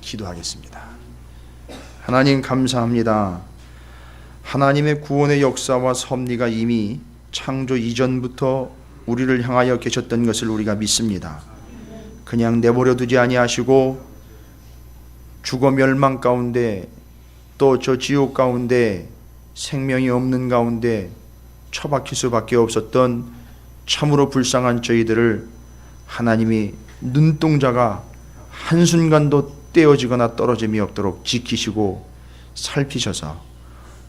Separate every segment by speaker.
Speaker 1: 기도하겠습니다. 하나님 감사합니다. 하나님의 구원의 역사와 섭리가 이미 창조 이전부터 우리를 향하여 계셨던 것을 우리가 믿습니다. 그냥 내버려 두지 아니하시고 죽어 멸망 가운데 또 저 지옥 가운데 생명이 없는 가운데 처박힐 수밖에 없었던 참으로 불쌍한 저희들을 하나님이 눈동자가 한순간도 떼어지거나 떨어짐이 없도록 지키시고 살피셔서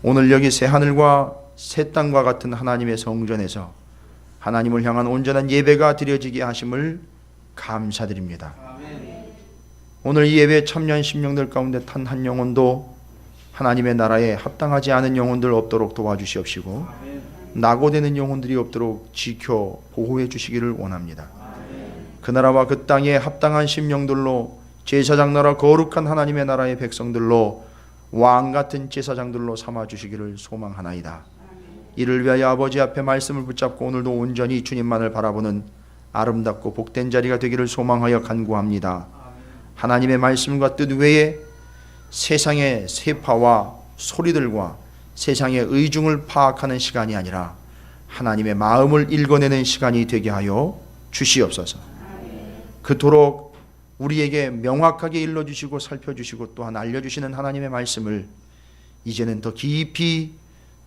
Speaker 1: 오늘 여기 새하늘과 새 땅과 같은 하나님의 성전에서 하나님을 향한 온전한 예배가 드려지게 하심을 감사드립니다. 오늘 이 예배에 참여한 심령들 가운데 단 한 영혼도 하나님의 나라에 합당하지 않은 영혼들 없도록 도와주시옵시고 낙오되는 영혼들이 없도록 지켜 보호해 주시기를 원합니다. 그 나라와 그 땅에 합당한 심령들로 제사장 나라 거룩한 하나님의 나라의 백성들로 왕같은 제사장들로 삼아주시기를 소망하나이다. 이를 위하여 아버지 앞에 말씀을 붙잡고 오늘도 온전히 주님만을 바라보는 아름답고 복된 자리가 되기를 소망하여 간구합니다. 하나님의 말씀과 뜻 외에 세상의 세파와 소리들과 세상의 의중을 파악하는 시간이 아니라 하나님의 마음을 읽어내는 시간이 되게 하여 주시옵소서. 그토록 우리에게 명확하게 일러주시고 살펴주시고 또한 알려주시는 하나님의 말씀을 이제는 더 깊이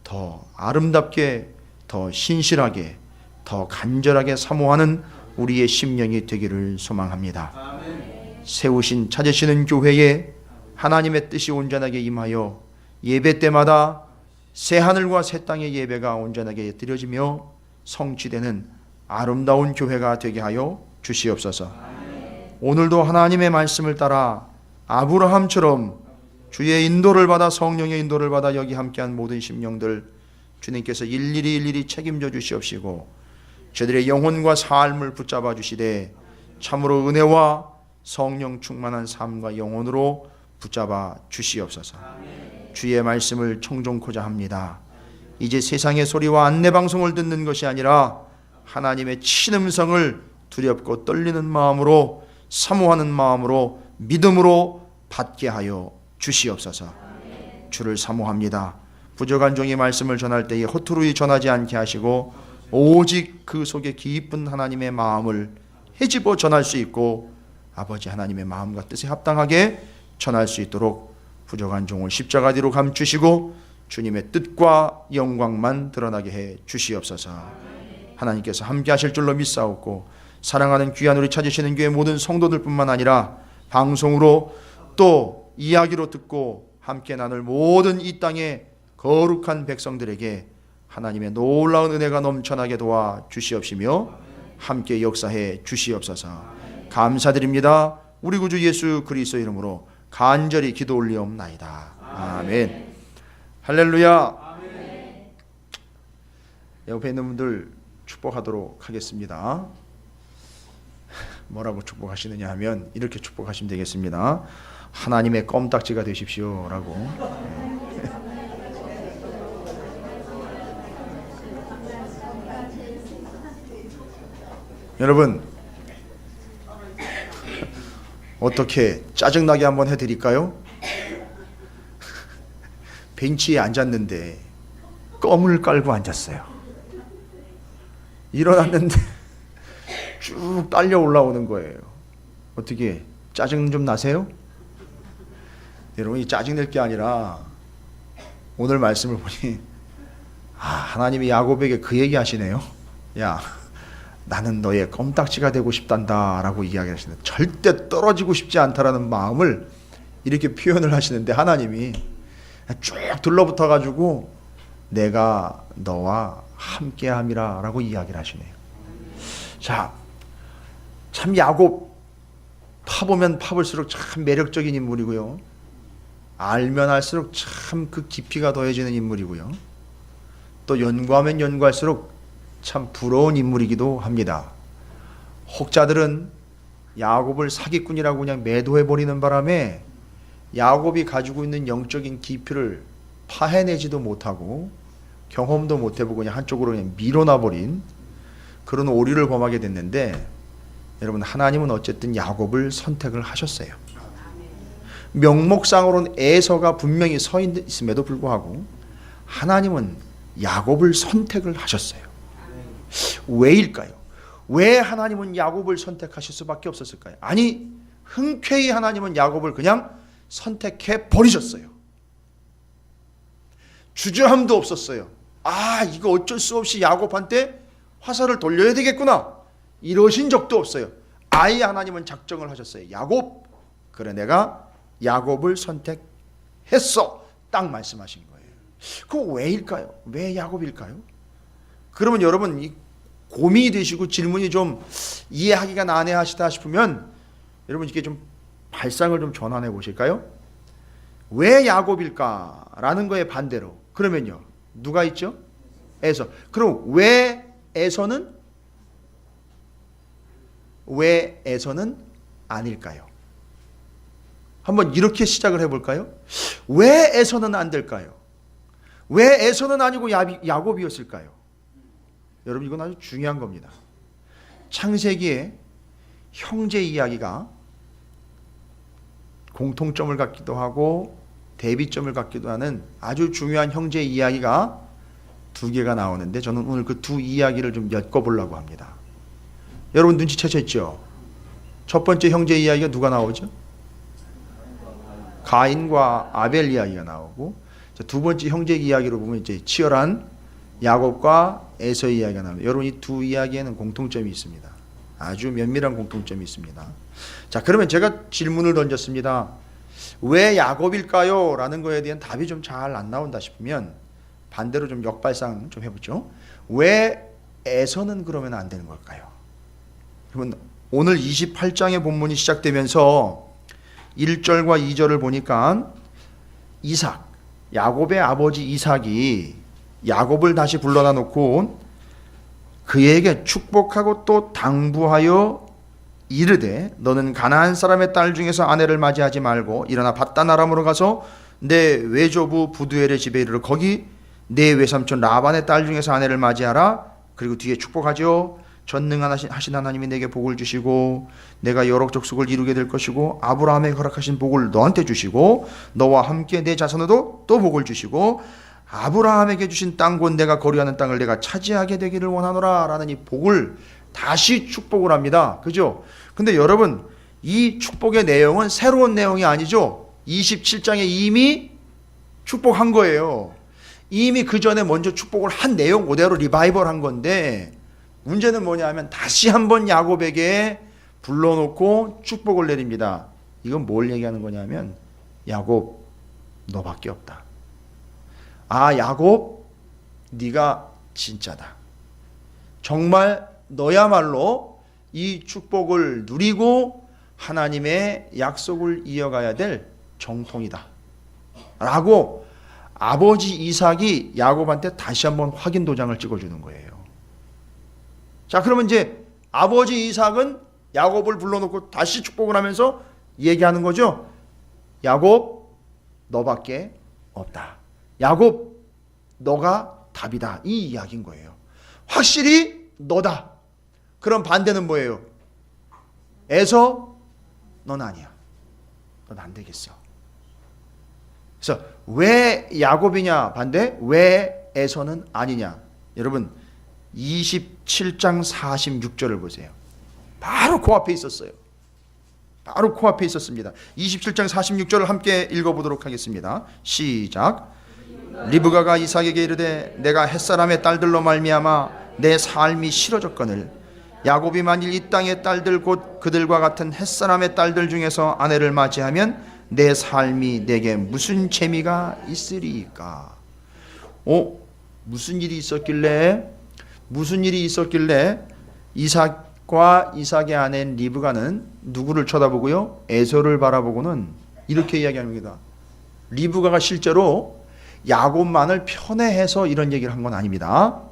Speaker 1: 더 아름답게 더 신실하게 더 간절하게 사모하는 우리의 심령이 되기를 소망합니다. 세우신 찾으시는 교회에 하나님의 뜻이 온전하게 임하여 예배 때마다 새하늘과 새 땅의 예배가 온전하게 드려지며 성취되는 아름다운 교회가 되게 하여 주시옵소서. 오늘도 하나님의 말씀을 따라 아브라함처럼 주의 인도를 받아 성령의 인도를 받아 여기 함께한 모든 심령들 주님께서 일일이 책임져 주시옵시고 저들의 영혼과 삶을 붙잡아 주시되 참으로 은혜와 성령 충만한 삶과 영혼으로 붙잡아 주시옵소서. 주의 말씀을 청종코자 합니다. 이제 세상의 소리와 안내방송을 듣는 것이 아니라 하나님의 친음성을 두렵고 떨리는 마음으로 사모하는 마음으로 믿음으로 받게 하여 주시옵소서. 주를 사모합니다. 부족한 종의 말씀을 전할 때에 허투루 전하지 않게 하시고 오직 그 속에 깊은 하나님의 마음을 헤집어 전할 수 있고 아버지 하나님의 마음과 뜻에 합당하게 전할 수 있도록 부족한 종을 십자가 뒤로 감추시고 주님의 뜻과 영광만 드러나게 해 주시옵소서. 하나님께서 함께 하실 줄로 믿사옵고 사랑하는 귀한 우리 찾으시는 교회 모든 성도들뿐만 아니라 방송으로 또 이야기로 듣고 함께 나눌 모든 이 땅의 거룩한 백성들에게 하나님의 놀라운 은혜가 넘쳐나게 도와 주시옵시며 함께 역사해 주시옵소서. 감사드립니다. 우리 구주 예수 그리스도 이름으로 간절히 기도 올리옵나이다. 아멘. 할렐루야. 옆에 있는 분들 축복하도록 하겠습니다. 뭐라고 축복하시느냐 하면 이렇게 축복하시면 되겠습니다. 하나님의 껌딱지가 되십시오 라고. 여러분 어떻게 짜증나게 한번 해드릴까요? 벤치에 앉았는데 껌을 깔고 앉았어요. 일어났는데 쭉 딸려 올라오는 거예요. 어떻게 짜증 좀 나세요? 여러분 이 짜증낼 게 아니라 오늘 말씀을 보니 하나님이 야곱에게 그 얘기 하시네요. 야 나는 너의 껌딱지가 되고 싶단다 라고 이야기하시는데 절대 떨어지고 싶지 않다라는 마음을 이렇게 표현을 하시는데 하나님이 쭉 둘러붙어 가지고 내가 너와 함께함이라 라고 이야기를 하시네요. 자, 참 야곱 파보면 파볼수록 참 매력적인 인물이고요. 알면 알수록 참 그 깊이가 더해지는 인물이고요. 또 연구하면 연구할수록 참 부러운 인물이기도 합니다. 혹자들은 야곱을 사기꾼이라고 그냥 매도해버리는 바람에 야곱이 가지고 있는 영적인 깊이를 파해내지도 못하고 경험도 못해보고 그냥 한쪽으로 그냥 밀어놔버린 그런 오류를 범하게 됐는데 여러분 하나님은 어쨌든 야곱을 선택을 하셨어요. 명목상으로는 에서가 분명히 서 있음에도 불구하고 하나님은 야곱을 선택을 하셨어요. 왜일까요? 왜 하나님은 야곱을 선택하실 수밖에 없었을까요? 아니, 흔쾌히 하나님은 야곱을 그냥 선택해 버리셨어요. 주저함도 없었어요. 아, 이거 어쩔 수 없이 야곱한테 화살을 돌려야 되겠구나, 이러신 적도 없어요. 아예 하나님은 작정을 하셨어요. 야곱, 그래 내가 야곱을 선택했어, 딱 말씀하신 거예요. 그거 왜일까요? 왜 야곱일까요? 그러면 여러분, 이 고민이 되시고 질문이 좀 이해하기가 난해하시다 싶으면 여러분 이렇게 좀 발상을 좀 전환해 보실까요? 왜 야곱일까라는 거에 반대로 그러면요, 누가 있죠? 에서. 그럼 왜 에서는 아닐까요? 한번 이렇게 시작을 해볼까요? 왜 에서는 안 될까요? 왜 에서는 아니고 야곱이었을까요? 여러분, 이건 아주 중요한 겁니다. 창세기에 형제 이야기가 공통점을 갖기도 하고 대비점을 갖기도 하는 아주 중요한 형제 이야기가 두 개가 나오는데, 저는 오늘 그 두 이야기를 좀 엮어보려고 합니다. 여러분 눈치채셨죠? 첫 번째 형제 이야기가 누가 나오죠? 가인과 아벨 이야기가 나오고, 두 번째 형제 이야기로 보면 이제 치열한 야곱과 에서 이야기가 나옵니다. 여러분, 이 두 이야기에는 공통점이 있습니다. 아주 면밀한 공통점이 있습니다. 자, 그러면 제가 질문을 던졌습니다. 왜 야곱일까요? 라는 거에 대한 답이 좀 잘 안 나온다 싶으면 반대로 좀 역발상 좀 해보죠. 왜 에서는 그러면 안 되는 걸까요? 그러면 오늘 28장의 본문이 시작되면서 1절과 2절을 보니까 이삭, 야곱의 아버지 이삭이 야곱을 다시 불러다 놓고 그에게 축복하고 또 당부하여 이르되 너는 가나안 사람의 딸 중에서 아내를 맞이하지 말고 일어나 밧단 아람으로 가서 내 외조부 부두엘의 집에 이르러 거기 내 외삼촌 라반의 딸 중에서 아내를 맞이하라. 그리고 뒤에 축복하죠. 전능하신 하나님이 내게 복을 주시고 내가 여러 족속을 이루게 될 것이고 아브라함에게 허락하신 복을 너한테 주시고 너와 함께 내 자손에도 또 복을 주시고 아브라함에게 주신 땅 곧 내가 거류하는 땅을 내가 차지하게 되기를 원하노라 라는 이 복을 다시 축복을 합니다. 그죠? 근데 여러분, 이 축복의 내용은 새로운 내용이 아니죠. 27장에 이미 축복한 거예요. 이미 그 전에 먼저 축복을 한 내용 그대로 리바이벌 한 건데, 문제는 뭐냐면 다시 한번 야곱에게 불러놓고 축복을 내립니다. 이건 뭘 얘기하는 거냐면, 야곱 너밖에 없다. 아, 야곱 네가 진짜다. 정말 너야말로 이 축복을 누리고 하나님의 약속을 이어가야 될 정통이다 라고 아버지 이삭이 야곱한테 다시 한번 확인 도장을 찍어주는 거예요. 자, 그러면 이제 아버지 이삭은 야곱을 불러놓고 다시 축복을 하면서 얘기하는 거죠. 야곱 너밖에 없다. 야곱 너가 답이다. 이 이야기인 거예요. 확실히 너다. 그럼 반대는 뭐예요? 에서 넌 아니야. 넌 안 되겠어. 그래서 왜 야곱이냐 반대, 왜 에서는 아니냐. 여러분 27장 46절을 보세요. 바로 코앞에 있었어요. 바로 코앞에 있었습니다. 27장 46절을 함께 읽어보도록 하겠습니다. 시작. 리브가가 이삭에게 이르되 내가 햇사람의 딸들로 말미암아 내 삶이 싫어졌거늘 야곱이 만일 이 땅의 딸들 곧 그들과 같은 햇사람의 딸들 중에서 아내를 맞이하면 내 삶이 내게 무슨 재미가 있으리까? 무슨 일이 있었길래 이삭과 이삭의 아내인 리브가는 누구를 쳐다보고요? 에서를 바라보고는 이렇게 이야기합니다. 리브가가 실제로 야곱만을 편애해서 이런 얘기를 한 건 아닙니다.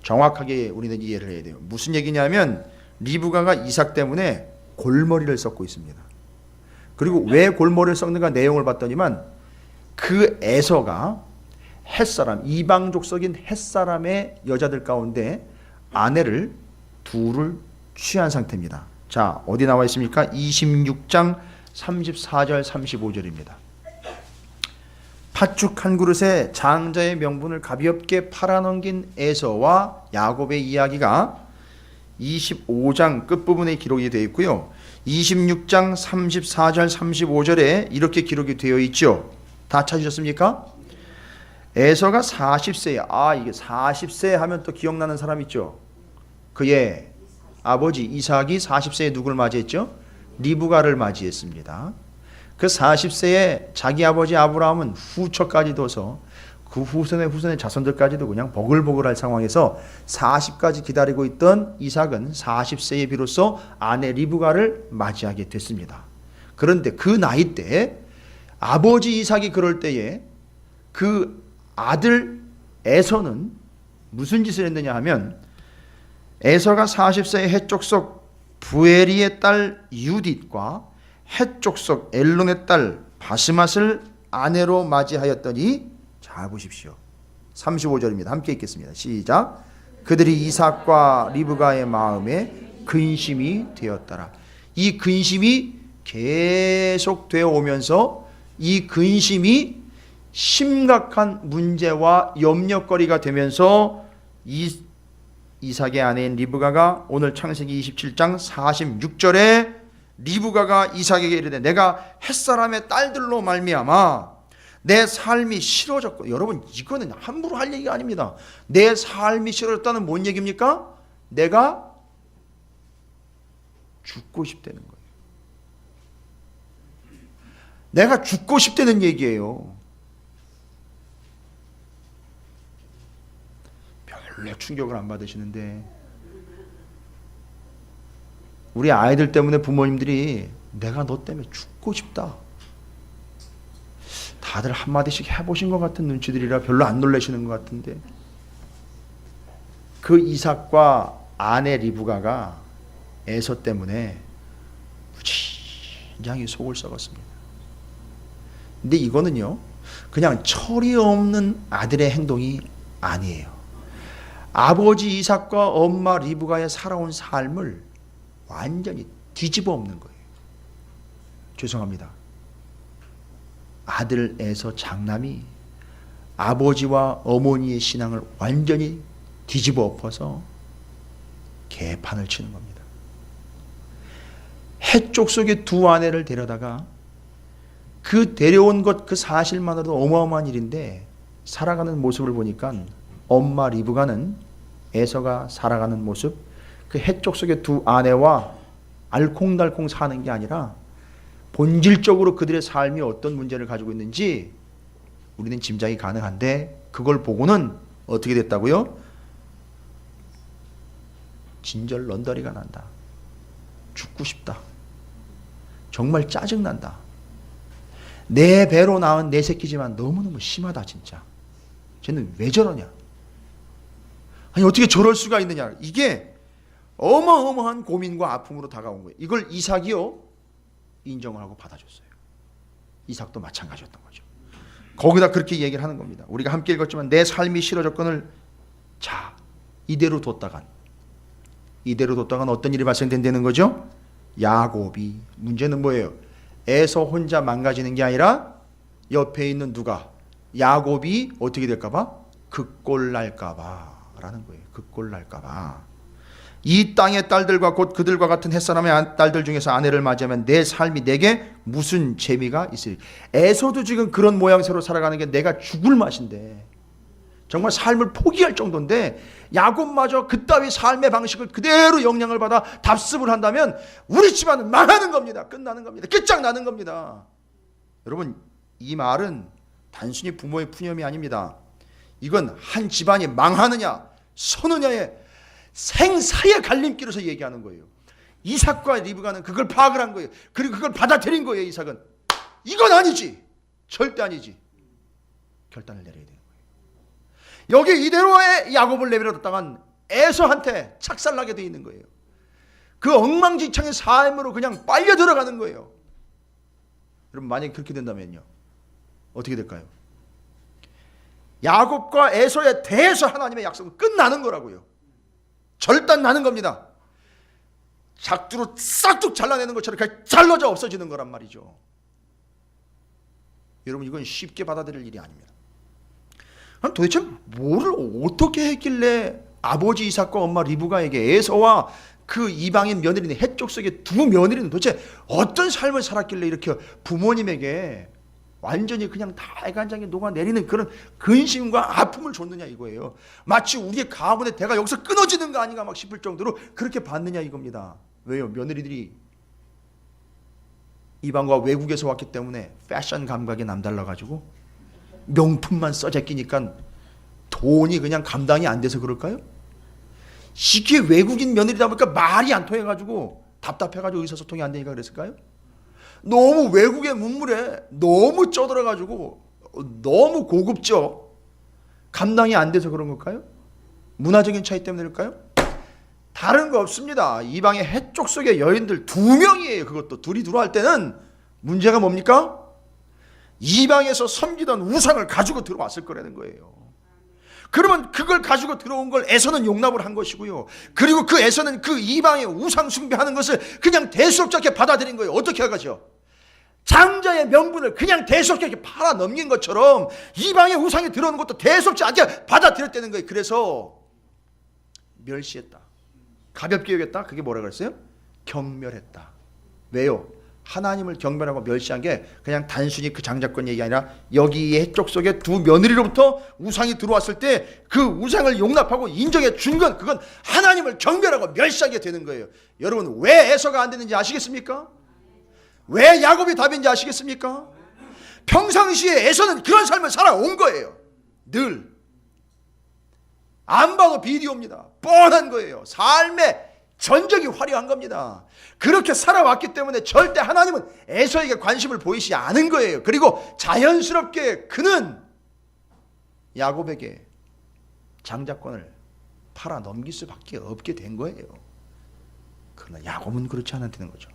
Speaker 1: 정확하게 우리는 이해를 해야 돼요. 무슨 얘기냐면 리브가가 이삭 때문에 골머리를 썩고 있습니다. 그리고 왜 골머리를 썩는가 내용을 봤더니만 그 에서가 햇사람, 이방 족속인 햇사람의 여자들 가운데 아내를 둘을 취한 상태입니다. 자, 어디 나와 있습니까? 26장 34절 35절입니다. 팥죽 한 그릇에 장자의 명분을 가볍게 팔아넘긴 에서와 야곱의 이야기가 25장 끝부분에 기록이 되어 있고요. 26장 34절 35절에 이렇게 기록이 되어 있죠. 다 찾으셨습니까? 에서가 40세에, 이게 40세 하면 또 기억나는 사람 있죠. 그의 아버지 이삭이 40세에 누굴 맞이했죠? 리브가를 맞이했습니다. 그 40세에 자기 아버지 아브라함은 후처까지 둬서 그 후손의 자손들까지도 그냥 버글버글할 상황에서 40까지 기다리고 있던 이삭은 40세에 비로소 아내 리브가를 맞이하게 됐습니다. 그런데 그 나이 때 아버지 이삭이 그럴 때에 그 아들 에서는 무슨 짓을 했느냐 하면, 에서가 40세의 헷족속 부에리의 딸 유딧과 헷족속 엘론의 딸 바스맛을 아내로 맞이하였더니, 잘 보십시오. 35절입니다. 함께 읽겠습니다. 시작. 그들이 이삭과 리브가의 마음에 근심이 되었더라. 이 근심이 계속 되어 오면서 이 근심이 심각한 문제와 염려거리가 되면서 이삭의 아내인 리브가가 오늘 창세기 27장 46절에 리브가가 이삭에게 이르되 내가 햇사람의 딸들로 말미암아 내 삶이 싫어졌고, 여러분 이거는 함부로 할 얘기가 아닙니다. 내 삶이 싫어졌다는 뭔 얘기입니까? 내가 죽고 싶다는 거예요. 내가 죽고 싶다는 얘기예요. 별로 충격을 안 받으시는데 우리 아이들 때문에 부모님들이 내가 너 때문에 죽고 싶다, 다들 한마디씩 해보신 것 같은 눈치들이라 별로 안 놀라시는 것 같은데, 그 이삭과 아내 리브가가 에서 때문에 무지장히 속을 썩었습니다. 근데 이거는요 그냥 철이 없는 아들의 행동이 아니에요. 아버지 이삭과 엄마 리브가의 살아온 삶을 완전히 뒤집어 엎는 거예요. 죄송합니다. 아들 에서 장남이 아버지와 어머니의 신앙을 완전히 뒤집어 엎어서 개판을 치는 겁니다. 해쪽 속에 두 아내를 데려다가 그 데려온 것 그 사실만으로도 어마어마한 일인데, 살아가는 모습을 보니까 엄마 리브가는 에서가 살아가는 모습, 그 해쪽 속의 두 아내와 알콩달콩 사는 게 아니라 본질적으로 그들의 삶이 어떤 문제를 가지고 있는지 우리는 짐작이 가능한데, 그걸 보고는 어떻게 됐다고요? 진절 런더리가 난다. 죽고 싶다. 정말 짜증난다. 내 배로 낳은 내 새끼지만 너무너무 심하다 진짜. 쟤는 왜 저러냐. 아니 어떻게 저럴 수가 있느냐. 이게 어마어마한 고민과 아픔으로 다가온 거예요. 이걸 이삭이요 인정을 하고 받아줬어요. 이삭도 마찬가지였던 거죠. 거기다 그렇게 얘기를 하는 겁니다. 우리가 함께 읽었지만 내 삶이 싫어졌거늘 자 이대로 뒀다간 어떤 일이 발생된다는 거죠? 야곱이, 문제는 뭐예요? 에서 혼자 망가지는 게 아니라 옆에 있는 누가, 야곱이 어떻게 될까봐? 극골 날까봐 라는 거예요. 극골 날까봐. 이 땅의 딸들과 곧 그들과 같은 햇사람의 딸들 중에서 아내를 맞이하면 내 삶이 내게 무슨 재미가 있으리. 에서도 지금 그런 모양새로 살아가는 게 내가 죽을 맛인데, 정말 삶을 포기할 정도인데, 야곱마저 그따위 삶의 방식을 그대로 영향을 받아 답습을 한다면 우리 집안은 망하는 겁니다. 끝나는 겁니다. 끝장나는 겁니다. 여러분 이 말은 단순히 부모의 푸념이 아닙니다. 이건 한 집안이 망하느냐 서느냐의 생사의 갈림길에서 얘기하는 거예요. 이삭과 리브가는 그걸 파악을 한 거예요. 그리고 그걸 받아들인 거예요. 이삭은 이건 아니지, 절대 아니지, 결단을 내려야 돼요. 여기 이대로의 야곱을 내버려뒀다간 에서한테 착살나게 돼 있는 거예요. 그 엉망진창의 삶으로 그냥 빨려 들어가는 거예요. 여러분 만약에 그렇게 된다면요 어떻게 될까요? 야곱과 에서에 대해서 하나님의 약속은 끝나는 거라고요. 절단 나는 겁니다. 삭두로 싹둑 잘라내는 것처럼 그냥 잘라져 없어지는 거란 말이죠. 여러분, 이건 쉽게 받아들일 일이 아닙니다. 그럼 도대체 뭐를 어떻게 했길래 아버지 이삭과 엄마 리브가에게 에서와 그 이방인 며느리는 해쪽 속의 두 며느리는 도대체 어떤 삶을 살았길래 이렇게 부모님에게 완전히 그냥 달간장에 녹아내리는 그런 근심과 아픔을 줬느냐 이거예요. 마치 우리의 가문의 대가 여기서 끊어지는 거 아닌가 막 싶을 정도로 그렇게 받느냐 이겁니다. 왜요? 며느리들이 이방과 외국에서 왔기 때문에 패션 감각이 남달라가지고 명품만 써제끼니까 돈이 그냥 감당이 안 돼서 그럴까요? 이게 외국인 며느리다 보니까 말이 안 통해가지고 답답해가지고 의사소통이 안 되니까 그랬을까요? 너무 외국의 문물에 너무 쩌들어가지고 너무 고급져 감당이 안 돼서 그런 걸까요? 문화적인 차이 때문일까요? 다른 거 없습니다. 이방의 해쪽 속의 여인들 2명이에요. 그것도 둘이 들어갈 때는 문제가 뭡니까? 이방에서 섬기던 우상을 가지고 들어왔을 거라는 거예요. 그러면 그걸 가지고 들어온 걸 에서는 용납을 한 것이고요. 그리고 그 에서는 그 이방의 우상 숭배하는 것을 그냥 대수롭지 않게 받아들인 거예요. 어떻게 하죠? 장자의 명분을 그냥 대수롭지 않게 팔아 넘긴 것처럼 이방의 우상이 들어오는 것도 대수롭지 않게 받아들였다는 거예요. 그래서 멸시했다. 가볍게 여겼다. 그게 뭐라 그랬어요? 경멸했다. 왜요? 하나님을 경멸하고 멸시한 게 그냥 단순히 그 장자권 얘기 아니라 여기 해쪽 속에 두 며느리로부터 우상이 들어왔을 때 그 우상을 용납하고 인정해 준 건 그건 하나님을 경멸하고 멸시하게 되는 거예요. 여러분, 왜 에서가 안 되는지 아시겠습니까? 왜 야곱이 답인지 아시겠습니까? 평상시에 에서는 그런 삶을 살아온 거예요. 늘 안 봐도 비디오입니다. 뻔한 거예요. 삶의 전적이 화려한 겁니다. 그렇게 살아왔기 때문에 절대 하나님은 에서에게 관심을 보이지 않은 거예요. 그리고 자연스럽게 그는 야곱에게 장자권을 팔아 넘길 수밖에 없게 된 거예요. 그러나 야곱은 그렇지 않았다는 거죠.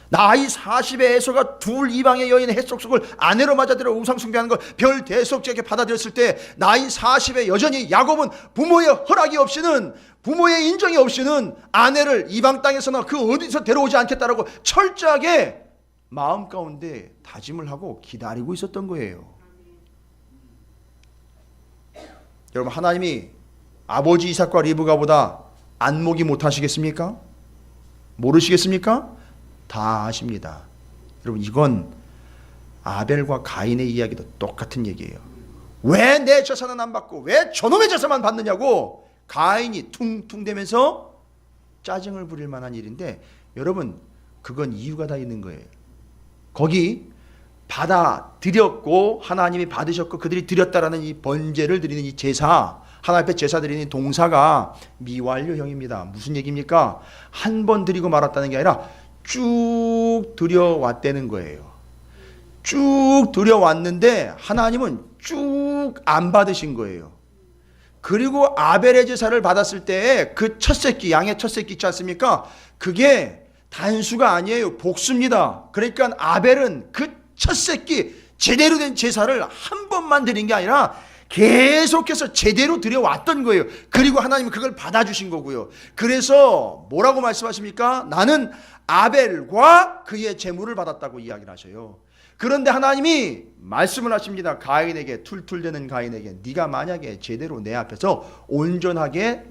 Speaker 1: 나이 40에 에서가 둘 이방의 여인의 해속속을 아내로 맞아들여 우상 숭배하는 걸 별 대수롭지 않게 받아들였을 때 나이 40에 여전히 야곱은 부모의 허락이 없이는, 부모의 인정이 없이는 아내를 이방 땅에서나 그 어디서 데려오지 않겠다라고 철저하게 마음 가운데 다짐을 하고 기다리고 있었던 거예요. 여러분, 하나님이 아버지 이삭과 리브가보다 안목이 못하시겠습니까? 모르시겠습니까? 다 아십니다. 여러분, 이건 아벨과 가인의 이야기도 똑같은 얘기예요. 왜 내 재산은 안 받고 왜 저놈의 재산만 받느냐고 가인이 퉁퉁대면서 짜증을 부릴 만한 일인데, 여러분, 그건 이유가 다 있는 거예요. 거기 받아들였고 하나님이 받으셨고 그들이 드렸다라는 이 번제를 드리는 이 제사, 하나님 앞에 제사 드리는 동사가 미완료형입니다. 무슨 얘기입니까? 한 번 드리고 말았다는 게 아니라 쭉 들여왔다는 거예요. 쭉 들여왔는데 하나님은 쭉 안 받으신 거예요. 그리고 아벨의 제사를 받았을 때 그 첫 새끼, 양의 첫 새끼 있지 않습니까? 그게 단수가 아니에요. 복수입니다. 그러니까 아벨은 그 첫 새끼 제대로 된 제사를 한 번만 드린 게 아니라 계속해서 제대로 드려왔던 거예요. 그리고 하나님은 그걸 받아주신 거고요. 그래서 뭐라고 말씀하십니까? 나는 아벨과 그의 재물을 받았다고 이야기를 하셔요. 그런데 하나님이 말씀을 하십니다. 가인에게, 툴툴대는 가인에게, 네가 만약에 제대로 내 앞에서 온전하게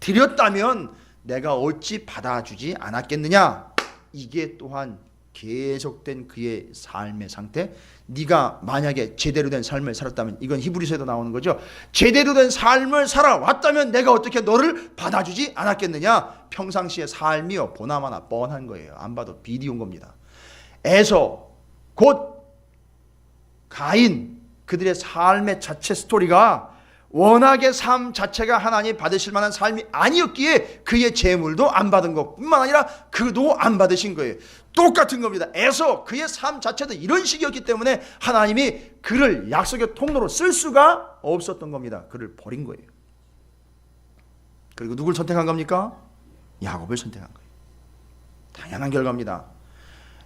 Speaker 1: 드렸다면 내가 어찌 받아주지 않았겠느냐. 이게 또한 계속된 그의 삶의 상태. 네가 만약에 제대로 된 삶을 살았다면, 이건 히브리서에도 나오는 거죠. 제대로 된 삶을 살아왔다면 내가 어떻게 너를 받아주지 않았겠느냐. 평상시의 삶이요 보나마나 뻔한 거예요. 안 봐도 비디오인 겁니다. 에서 곧 가인, 그들의 삶의 자체 스토리가 워낙에 삶 자체가 하나님 받으실 만한 삶이 아니었기에 그의 재물도 안 받은 것뿐만 아니라 그도 안 받으신 거예요. 똑같은 겁니다. 에서 그의 삶 자체도 이런 식이었기 때문에 하나님이 그를 약속의 통로로 쓸 수가 없었던 겁니다. 그를 버린 거예요. 그리고 누굴 선택한 겁니까? 야곱을 선택한 거예요. 당연한 결과입니다.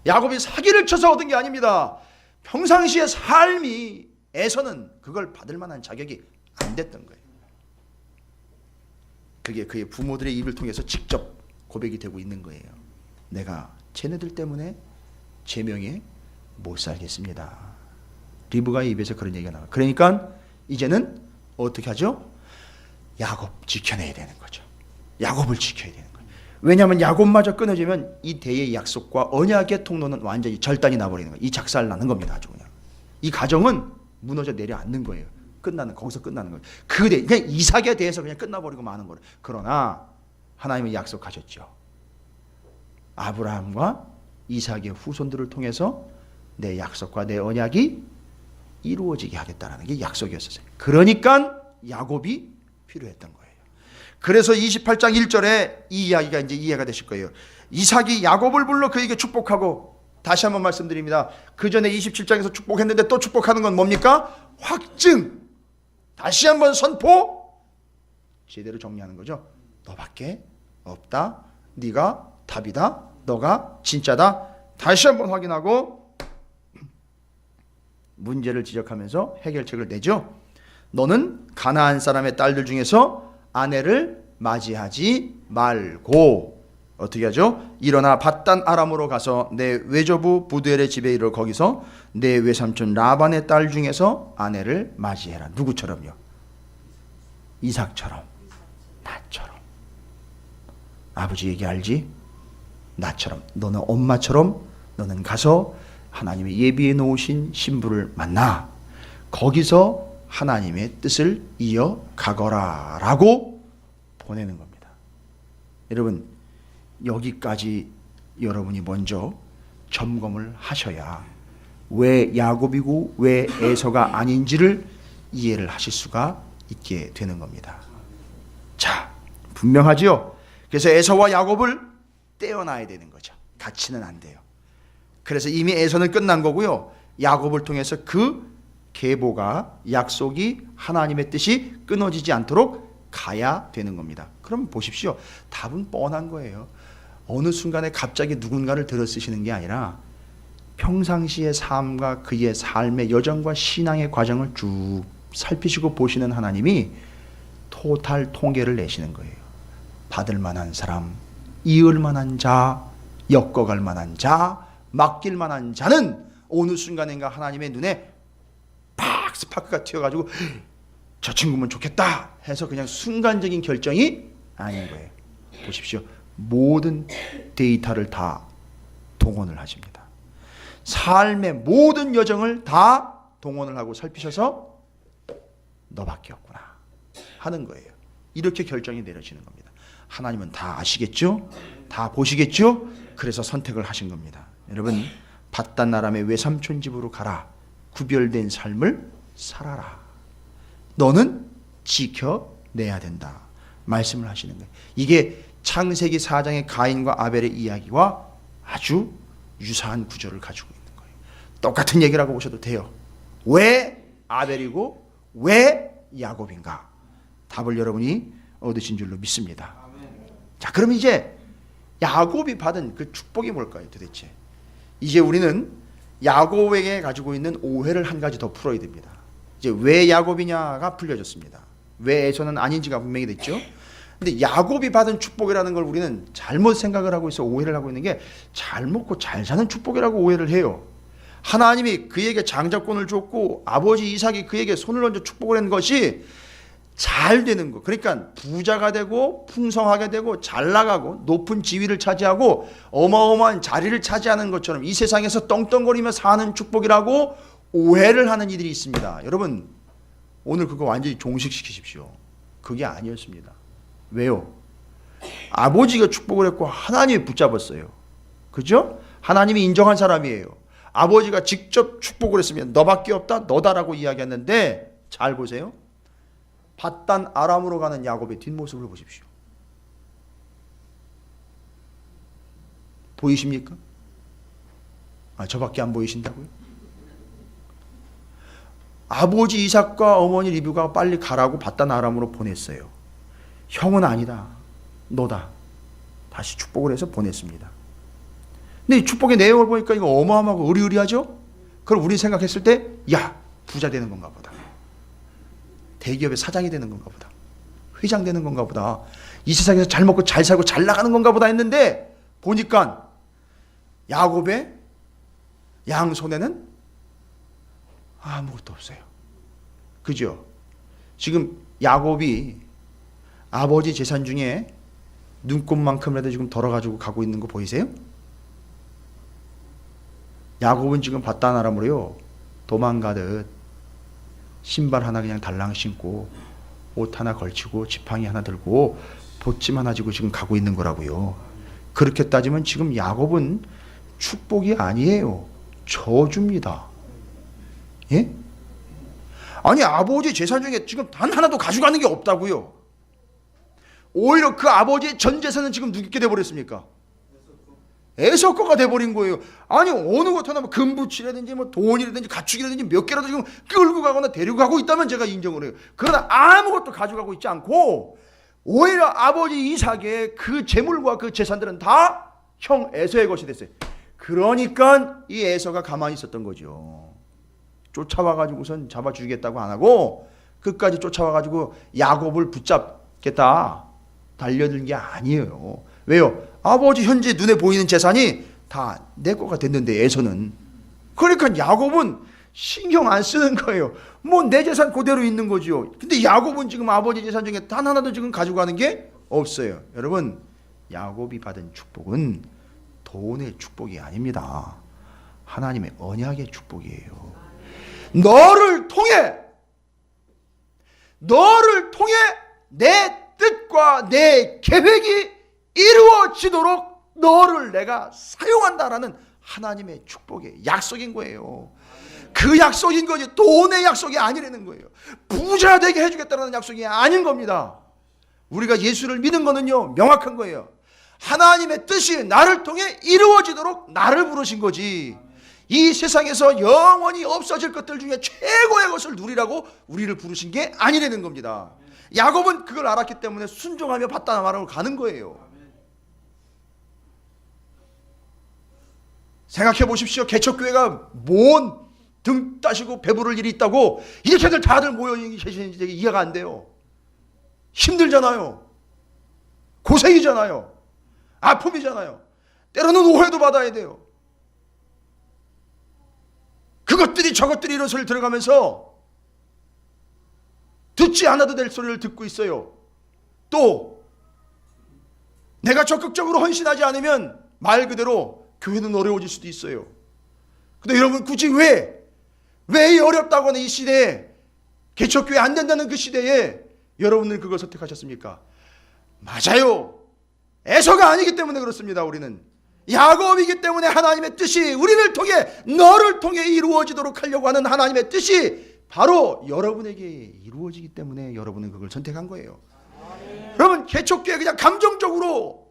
Speaker 1: 야곱이 사기를 쳐서 얻은 게 아닙니다. 평상시의 삶이 에서는 그걸 받을 만한 자격이 안 됐던 거예요. 그게 그의 부모들의 입을 통해서 직접 고백이 되고 있는 거예요. 내가 쟤네들 때문에 제 명예 못 살겠습니다. 리브가의 입에서 그런 얘기가 나와요. 그러니까 이제는 어떻게 하죠? 야곱 지켜내야 되는 거죠. 야곱을 지켜야 되는 거예요. 왜냐하면 야곱마저 끊어지면 이 대의 약속과 언약의 통로는 완전히 절단이 나버리는 거예요. 이 작살 나는 겁니다. 아주 그냥 이 가정은 무너져 내려앉는 거예요. 거기서 끝나는 거예요. 그냥 이삭에 대해서 그냥 끝나버리고 마는 거예요. 그러나 하나님은 약속하셨죠. 아브라함과 이삭의 후손들을 통해서 내 약속과 내 언약이 이루어지게 하겠다라는 게 약속이었어요. 그러니까 야곱이 필요했던 거예요. 그래서 28장 1절에 이 이야기가 이제 이해가 되실 거예요. 이삭이 야곱을 불러 그에게 축복하고, 다시 한번 말씀드립니다. 그 전에 27장에서 축복했는데 또 축복하는 건 뭡니까? 확증. 다시 한번 선포. 제대로 정리하는 거죠. 너밖에 없다. 네가 답이다. 너가 진짜다. 다시 한번 확인하고 문제를 지적하면서 해결책을 내죠. 너는 가나안 사람의 딸들 중에서 아내를 맞이하지 말고 어떻게 하죠? 일어나 밧단 아람으로 가서 내 외조부 부두엘의 집에 이르러 거기서 내 외삼촌 라반의 딸 중에서 아내를 맞이해라. 누구처럼요? 이삭처럼, 나처럼. 아버지 얘기 알지? 나처럼, 너는 엄마처럼 너는 가서 하나님이 예비해 놓으신 신부를 만나 거기서 하나님의 뜻을 이어가거라 라고 보내는 겁니다. 여러분, 여기까지 여러분이 먼저 점검을 하셔야 왜 야곱이고 왜 에서가 아닌지를 이해를 하실 수가 있게 되는 겁니다. 자, 분명하지요? 그래서 에서와 야곱을 떼어놔야 되는 거죠. 같이는 안 돼요. 그래서 이미 에서는 끝난 거고요. 야곱을 통해서 그 계보가, 약속이, 하나님의 뜻이 끊어지지 않도록 가야 되는 겁니다. 그럼 보십시오. 답은 뻔한 거예요. 어느 순간에 갑자기 누군가를 들어 쓰시는 게 아니라 평상시의 삶과 그의 삶의 여정과 신앙의 과정을 쭉 살피시고 보시는 하나님이 토탈 통계를 내시는 거예요. 받을 만한 사람, 이을 만한 자, 엮어갈 만한 자, 맡길 만한 자는 어느 순간인가 하나님의 눈에 팍 스파크가 튀어가지고 저 친구면 좋겠다 해서 그냥 순간적인 결정이 아닌 거예요. 보십시오. 모든 데이터를 다 동원을 하십니다. 삶의 모든 여정을 다 동원을 하고 살피셔서 너밖에 없구나 하는 거예요. 이렇게 결정이 내려지는 겁니다. 하나님은 다 아시겠죠? 다 보시겠죠? 그래서 선택을 하신 겁니다. 여러분, 밧단 아람의 외삼촌 집으로 가라. 구별된 삶을 살아라. 너는 지켜내야 된다. 말씀을 하시는 거예요. 이게 창세기 4장의 가인과 아벨의 이야기와 아주 유사한 구조를 가지고 있는 거예요. 똑같은 얘기라고 보셔도 돼요. 왜 아벨이고 왜 야곱인가? 답을 여러분이 얻으신 줄로 믿습니다. 자, 그럼 이제 야곱이 받은 그 축복이 뭘까요, 도대체? 이제 우리는 야곱에게 가지고 있는 오해를 한 가지 더 풀어야 됩니다. 이제 왜 야곱이냐가 풀려졌습니다. 왜 에서는 아닌지가 분명히 됐죠. 근데 야곱이 받은 축복이라는 걸 우리는 잘못 생각을 하고 있어 오해를 하고 있는 게 잘 먹고 잘 사는 축복이라고 오해를 해요. 하나님이 그에게 장자권을 줬고 아버지 이삭이 그에게 손을 얹어 축복을 한 것이 잘 되는 거. 그러니까 부자가 되고 풍성하게 되고 잘 나가고 높은 지위를 차지하고 어마어마한 자리를 차지하는 것처럼 이 세상에서 떵떵거리며 사는 축복이라고 오해를 하는 이들이 있습니다. 여러분, 오늘 그거 완전히 종식시키십시오. 그게 아니었습니다. 왜요? 아버지가 축복을 했고 하나님이 붙잡았어요. 그죠? 하나님이 인정한 사람이에요. 아버지가 직접 축복을 했으면 너밖에 없다, 너다라고 이야기했는데 잘 보세요. 밧단 아람으로 가는 야곱의 뒷모습을 보십시오. 보이십니까? 아, 저밖에 안 보이신다고요? 아버지 이삭과 어머니 리브가 빨리 가라고 밧단 아람으로 보냈어요. 형은 아니다, 너다. 다시 축복을 해서 보냈습니다. 근데 이 축복의 내용을 보니까 이거 어마어마하고 의리의리하죠? 그럼 우리 생각했을 때, 야, 부자 되는 건가 보다. 대기업의 사장이 되는 건가 보다. 회장되는 건가 보다, 이 세상에서 잘 먹고 잘 살고 잘 나가는 건가 보다 했는데 보니까 야곱의 양손에는 아무것도 없어요. 그죠? 지금 야곱이 아버지 재산 중에 눈곱만큼이라도 지금 덜어가지고 가고 있는 거 보이세요? 야곱은 지금 바다나람으로요 도망가듯 신발 하나 그냥 달랑 신고 옷 하나 걸치고 지팡이 하나 들고 보침 하나 지고 지금 가고 있는 거라고요. 그렇게 따지면 지금 야곱은 축복이 아니에요. 저주입니다. 예? 아니 아버지 재산 중에 지금 단 하나도 가져가는 게 없다고요. 오히려 그 아버지의 전 재산은 지금 누구께 돼버렸습니까? 에서 거가 돼버린 거예요. 아니 어느 것 하나 뭐 금붙이라든지 뭐 돈이라든지 가축이라든지 몇 개라도 지금 끌고 가거나 데리고 가고 있다면 제가 인정을 해요. 그러나 아무것도 가져가고 있지 않고 오히려 아버지 이삭의 그 재물과 그 재산들은 다 형 에서의 것이 됐어요. 그러니까 이 에서가 가만히 있었던 거죠. 쫓아와가지고선 잡아 죽이겠다고 안 하고 끝까지 쫓아와가지고 야곱을 붙잡겠다 달려든 게 아니에요. 왜요? 아버지 현재 눈에 보이는 재산이 다 내 거가 됐는데 에서는. 그러니까 야곱은 신경 안 쓰는 거예요. 뭐 내 재산 그대로 있는 거죠. 근데 야곱은 지금 아버지 재산 중에 단 하나도 지금 가지고 가는 게 없어요. 여러분, 야곱이 받은 축복은 돈의 축복이 아닙니다. 하나님의 언약의 축복이에요. 너를 통해 내 뜻과 내 계획이 이루어지도록 너를 내가 사용한다라는 하나님의 축복의 약속인 거예요. 그 약속인 거지 돈의 약속이 아니라는 거예요. 부자 되게 해주겠다는 약속이 아닌 겁니다. 우리가 예수를 믿는 거는요 명확한 거예요. 하나님의 뜻이 나를 통해 이루어지도록 나를 부르신 거지, 이 세상에서 영원히 없어질 것들 중에 최고의 것을 누리라고 우리를 부르신 게 아니라는 겁니다. 야곱은 그걸 알았기 때문에 순종하며 바다나람으로 가는 거예요. 생각해 보십시오. 개척교회가 뭔 등 따시고 배부를 일이 있다고 이렇게들 다들 모여 계시는지 이해가 안 돼요. 힘들잖아요. 고생이잖아요. 아픔이잖아요. 때로는 오해도 받아야 돼요. 그것들이 저것들이 이런 소리를 들어가면서 듣지 않아도 될 소리를 듣고 있어요. 또 내가 적극적으로 헌신하지 않으면 말 그대로 교회는 어려워질 수도 있어요. 근데 여러분 굳이 왜 이 어렵다고 하는 이 시대에, 개척교회 안 된다는 그 시대에 여러분들 그걸 선택하셨습니까? 맞아요. 에서가 아니기 때문에 그렇습니다. 우리는 야곱이기 때문에 하나님의 뜻이 우리를 통해 너를 통해 이루어지도록 하려고 하는 하나님의 뜻이 바로 여러분에게 이루어지기 때문에 여러분은 그걸 선택한 거예요. 여러분 개척교회 그냥 감정적으로,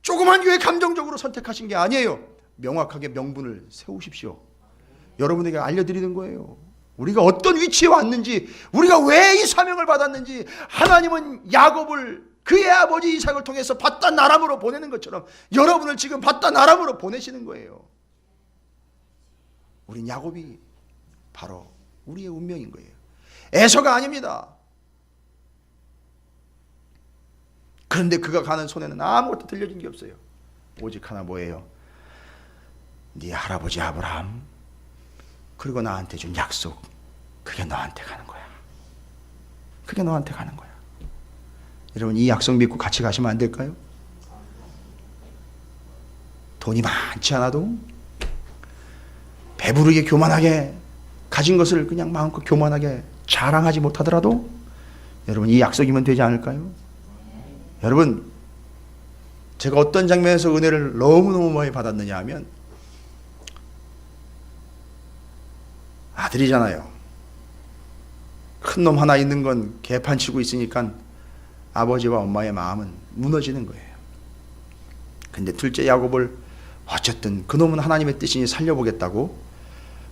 Speaker 1: 조그만 교회 감정적으로 선택하신 게 아니에요. 명확하게 명분을 세우십시오. 여러분에게 알려드리는 거예요. 우리가 어떤 위치에 왔는지, 우리가 왜 이 사명을 받았는지. 하나님은 야곱을 그의 아버지 이삭을 통해서 바다나람으로 보내는 것처럼 여러분을 지금 바다나람으로 보내시는 거예요. 우린 야곱이 바로 우리의 운명인 거예요. 에서가 아닙니다. 그런데 그가 가는 손에는 아무것도 들려진 게 없어요. 오직 하나 뭐예요? 네 할아버지 아브라함 그리고 나한테 준 약속, 그게 너한테 가는 거야. 그게 너한테 가는 거야. 여러분 이 약속 믿고 같이 가시면 안 될까요? 돈이 많지 않아도 배부르게 교만하게 가진 것을 그냥 마음껏 교만하게 자랑하지 못하더라도 여러분 이 약속이면 되지 않을까요? 여러분 제가 어떤 장면에서 은혜를 너무너무 많이 받았느냐 하면, 아들이잖아요. 큰 놈 하나 있는 건 개판치고 있으니까 아버지와 엄마의 마음은 무너지는 거예요. 근데 둘째 야곱을 어쨌든 그놈은 하나님의 뜻이니 살려보겠다고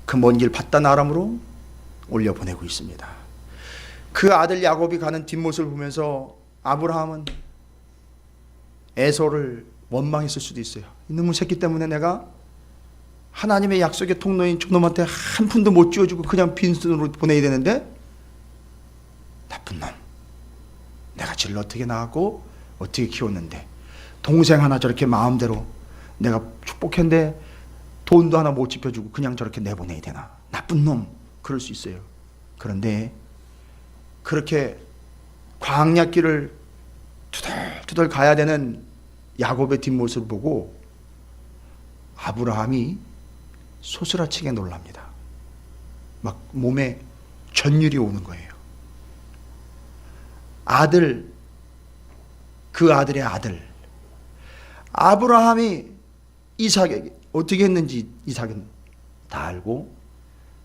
Speaker 1: 그 먼 길 바다나람으로 올려보내고 있습니다. 그 아들 야곱이 가는 뒷모습을 보면서 아브라함은 에서를 원망했을 수도 있어요. 이놈의 새끼 때문에 내가 하나님의 약속의 통로인 저놈한테 한 푼도 못 쥐어주고 그냥 빈손으로 보내야 되는데, 나쁜 놈, 내가 쥐를 어떻게 낳았고 어떻게 키웠는데, 동생 하나 저렇게 마음대로 내가 축복했는데 돈도 하나 못 지켜주고 그냥 저렇게 내보내야 되나? 나쁜 놈. 그럴 수 있어요. 그런데 그렇게 광야길을 투덜투덜 가야 되는 야곱의 뒷모습을 보고 아브라함이 소스라치게 놀랍니다. 막 몸에 전율이 오는 거예요. 아들, 그 아들의 아들 아브라함이 이삭에게 어떻게 했는지 이삭은 다 알고,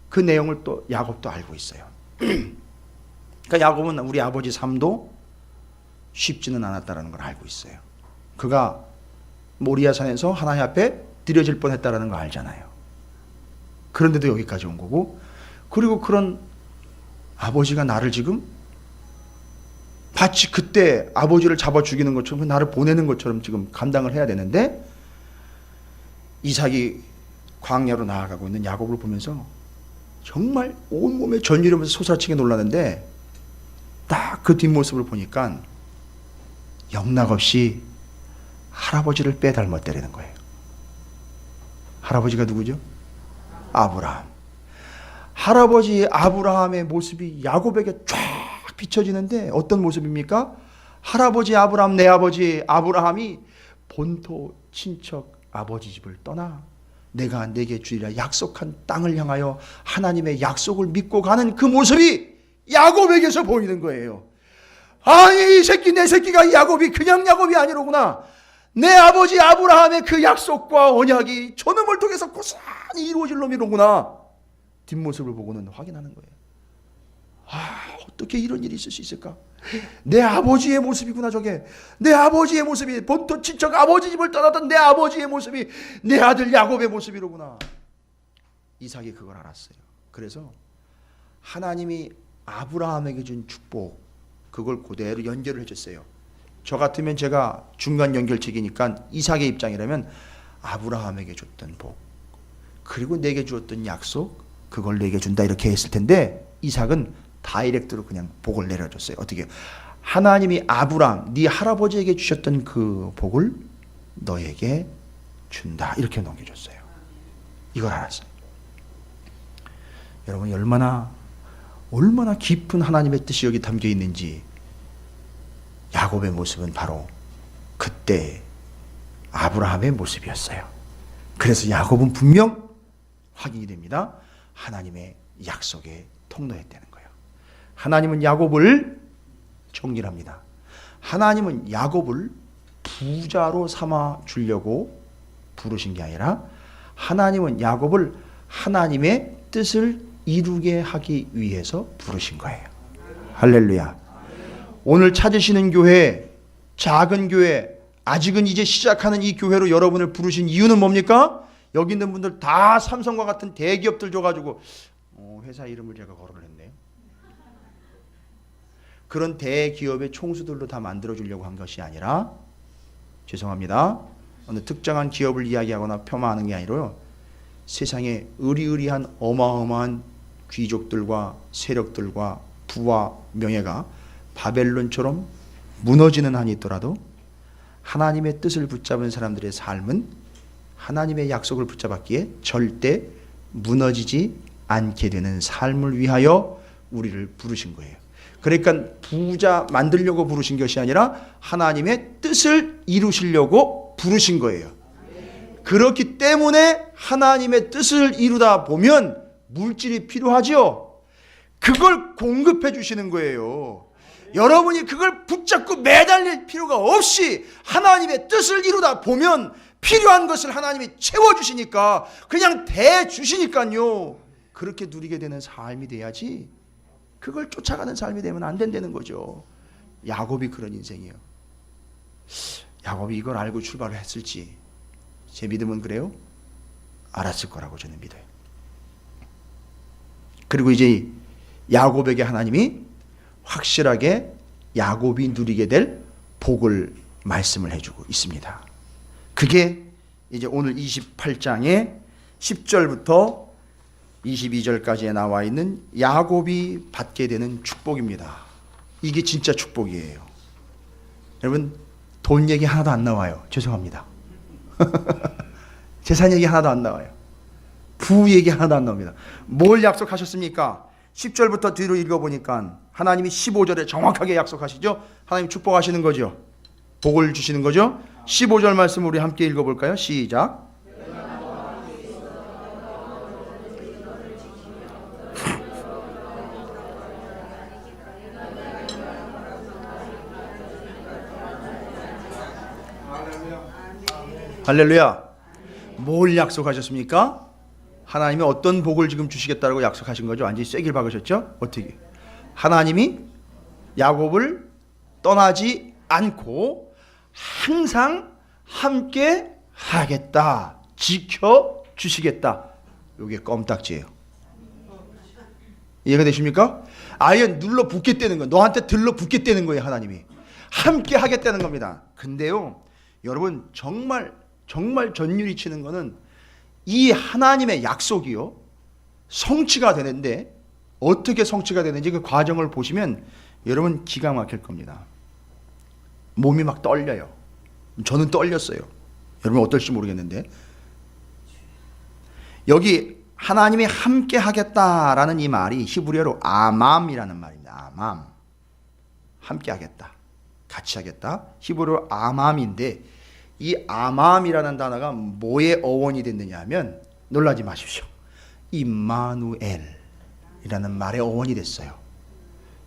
Speaker 1: 그 내용을 또 야곱도 알고 있어요. 그러니까 야곱은 우리 아버지 삶도 쉽지는 않았다는 걸 알고 있어요. 그가 모리아산에서 하나님 앞에 드려질 뻔했다는 걸 알잖아요. 그런데도 여기까지 온 거고, 그리고 그런 아버지가 나를 지금 마치 그때 아버지를 잡아 죽이는 것처럼, 나를 보내는 것처럼 지금 감당을 해야 되는데, 이삭이 광야로 나아가고 있는 야곱을 보면서 정말 온몸에 전율이면서 솟아치게 놀라는데, 딱 그 뒷모습을 보니까 영락없이 할아버지를 빼닮았다는 거예요. 할아버지가 누구죠? 아브라함. 할아버지 아브라함의 모습이 야곱에게 쫙 비춰지는데 어떤 모습입니까? 할아버지 아브라함, 내 아버지 아브라함이 본토 친척 아버지 집을 떠나 내가 내게 주리라 약속한 땅을 향하여 하나님의 약속을 믿고 가는 그 모습이 야곱에게서 보이는 거예요. 아니, 이 새끼, 내 새끼가 야곱이 그냥 야곱이 아니로구나. 내 아버지 아브라함의 그 약속과 언약이 저놈을 통해서 고스란히 이루어질 놈이로구나. 뒷모습을 보고는 확인하는 거예요. 어떻게 이런 일이 있을 수 있을까? 내 아버지의 모습이구나. 저게 내 아버지의 모습이, 본토 친척 아버지 집을 떠났던 내 아버지의 모습이 내 아들 야곱의 모습이로구나. 이삭이 그걸 알았어요. 그래서 하나님이 아브라함에게 준 축복, 그걸 그대로 연결을 해줬어요. 저 같으면 제가 중간 연결책이니까 이삭의 입장이라면 아브라함에게 줬던 복, 그리고 내게 주었던 약속, 그걸 내게 준다 이렇게 했을 텐데, 이삭은 다이렉트로 그냥 복을 내려줬어요. 어떻게? 하나님이 아브라함, 네 할아버지에게 주셨던 그 복을 너에게 준다 이렇게 넘겨줬어요. 이걸 알았어요. 여러분이 얼마나 깊은 하나님의 뜻이 여기 담겨 있는지, 야곱의 모습은 바로 그때 아브라함의 모습이었어요. 그래서 야곱은 분명 확인이 됩니다. 하나님의 약속에 통로했다는 거예요. 하나님은 야곱을 정리합니다. 하나님은 야곱을 부자로 삼아 주려고 부르신 게 아니라, 하나님은 야곱을 하나님의 뜻을 이루게 하기 위해서 부르신 거예요. 할렐루야. 오늘 찾으시는 교회, 작은 교회, 아직은 이제 시작하는 이 교회로 여러분을 부르신 이유는 뭡니까? 여기 있는 분들 다 삼성과 같은 대기업들 줘가지고 회사 이름을 제가 거론을 했네요. 그런 대기업의 총수들로 다 만들어주려고 한 것이 아니라, 죄송합니다, 어느 특정한 기업을 이야기하거나 폄하하는 게 아니라요, 세상에 의리의리한 어마어마한 귀족들과 세력들과 부와 명예가 바벨론처럼 무너지는 한이 있더라도 하나님의 뜻을 붙잡은 사람들의 삶은 하나님의 약속을 붙잡았기에 절대 무너지지 않게 되는 삶을 위하여 우리를 부르신 거예요. 그러니까 부자 만들려고 부르신 것이 아니라 하나님의 뜻을 이루시려고 부르신 거예요. 그렇기 때문에 하나님의 뜻을 이루다 보면 물질이 필요하죠. 그걸 공급해 주시는 거예요. 여러분이 그걸 붙잡고 매달릴 필요가 없이 하나님의 뜻을 이루다 보면 필요한 것을 하나님이 채워주시니까, 그냥 대주시니까요, 그렇게 누리게 되는 삶이 돼야지, 그걸 쫓아가는 삶이 되면 안 된다는 거죠. 야곱이 그런 인생이에요. 야곱이 이걸 알고 출발을 했을지 제 믿음은 그래요. 알았을 거라고 저는 믿어요. 그리고 이제 야곱에게 하나님이 확실하게 야곱이 누리게 될 복을 말씀을 해주고 있습니다. 그게 이제 오늘 28장의 10절부터 22절까지에 나와 있는 야곱이 받게 되는 축복입니다. 이게 진짜 축복이에요. 여러분, 돈 얘기 하나도 안 나와요. 죄송합니다. 재산 얘기 하나도 안 나와요. 부 얘기 하나도 안 나옵니다. 뭘 약속하셨습니까? 10절부터 뒤로 읽어보니까 하나님이 15절에 정확하게 약속하시죠. 하나님 축복하시는 거죠. 복을 주시는 거죠. 15절 말씀 우리 함께 읽어볼까요? 시작. 할렐루야. 뭘 약속하셨습니까? 하나님이 어떤 복을 지금 주시겠다고 약속하신 거죠? 완전히 쐐기를 박으셨죠? 어떻게? 하나님이 야곱을 떠나지 않고 항상 함께 하겠다, 지켜주시겠다. 이게 껌딱지예요. 이해가 되십니까? 아예 눌러 붙겠다는 거예요. 너한테 들러 붙겠다는 거예요. 하나님이 함께 하겠다는 겁니다. 근데요, 여러분, 정말 전율이 치는 거는 이 하나님의 약속이요, 성취가 되는데 어떻게 성취가 되는지 그 과정을 보시면 여러분 기가 막힐 겁니다. 몸이 막 떨려요. 저는 떨렸어요. 여러분 어떨지 모르겠는데, 여기 하나님이 함께 하겠다라는 이 말이 히브리어로 아맘이라는 말입니다. 아맘. 함께 하겠다, 같이 하겠다. 히브리어로 아맘인데, 이 아맘이라는 단어가 뭐의 어원이 됐느냐 하면, 놀라지 마십시오, 임마누엘이라는 말의 어원이 됐어요.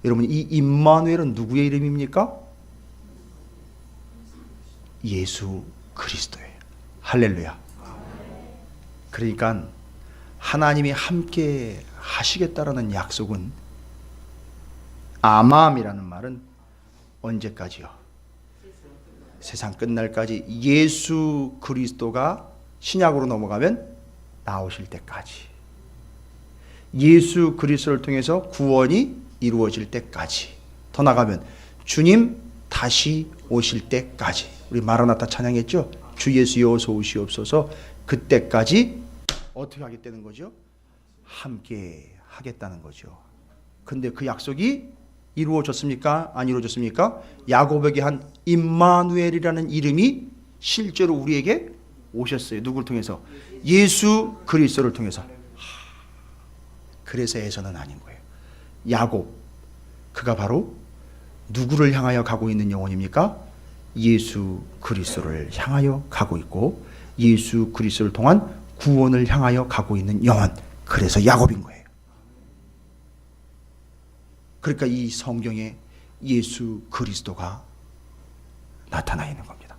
Speaker 1: 여러분, 이 임마누엘은 누구의 이름입니까? 예수 그리스도예요. 할렐루야. 그러니까 하나님이 함께 하시겠다라는 약속은, 아맘이라는 말은 언제까지요? 세상 끝날까지, 예수 그리스도가 신약으로 넘어가면 나오실 때까지, 예수 그리스도를 통해서 구원이 이루어질 때까지, 더 나가면 주님 다시 오실 때까지. 우리 마라나타 찬양했죠? 주 예수여 어서 오시옵소서. 그때까지 어떻게 하겠다는 거죠? 함께 하겠다는 거죠. 근데 그 약속이 이루어졌습니까? 안 이루어졌습니까? 야곱에게 한 임마누엘이라는 이름이 실제로 우리에게 오셨어요. 누구를 통해서? 예수 그리스도를 통해서. 그래서 에서는 아닌 거예요. 야곱, 그가 바로 누구를 향하여 가고 있는 영혼입니까? 예수 그리스도를 향하여 가고 있고, 예수 그리스도를 통한 구원을 향하여 가고 있는 영혼, 그래서 야곱인 거예요. 그러니까 이 성경에 예수 그리스도가 나타나 있는 겁니다.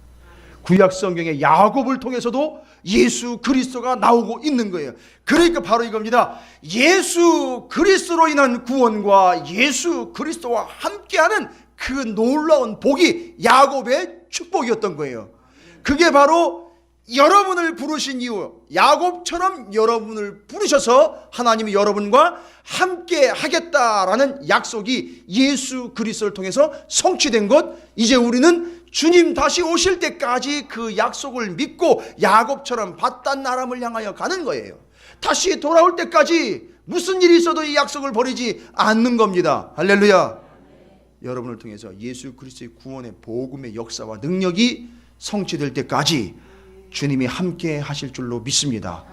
Speaker 1: 구약 성경에 야곱을 통해서도 예수 그리스도가 나오고 있는 거예요. 그러니까 바로 이겁니다. 예수 그리스도로 인한 구원과 예수 그리스도와 함께하는 그 놀라운 복이 야곱의 축복이었던 거예요. 그게 바로 여러분을 부르신 이유, 야곱처럼 여러분을 부르셔서 하나님이 여러분과 함께 하겠다라는 약속이 예수 그리스도를 통해서 성취된 것, 이제 우리는 주님 다시 오실 때까지 그 약속을 믿고 야곱처럼 바단 아람을 향하여 가는 거예요. 다시 돌아올 때까지 무슨 일이 있어도 이 약속을 버리지 않는 겁니다. 할렐루야. 여러분을 통해서 예수 그리스도의 구원의 복음의 역사와 능력이 성취될 때까지 주님이 함께 하실 줄로 믿습니다.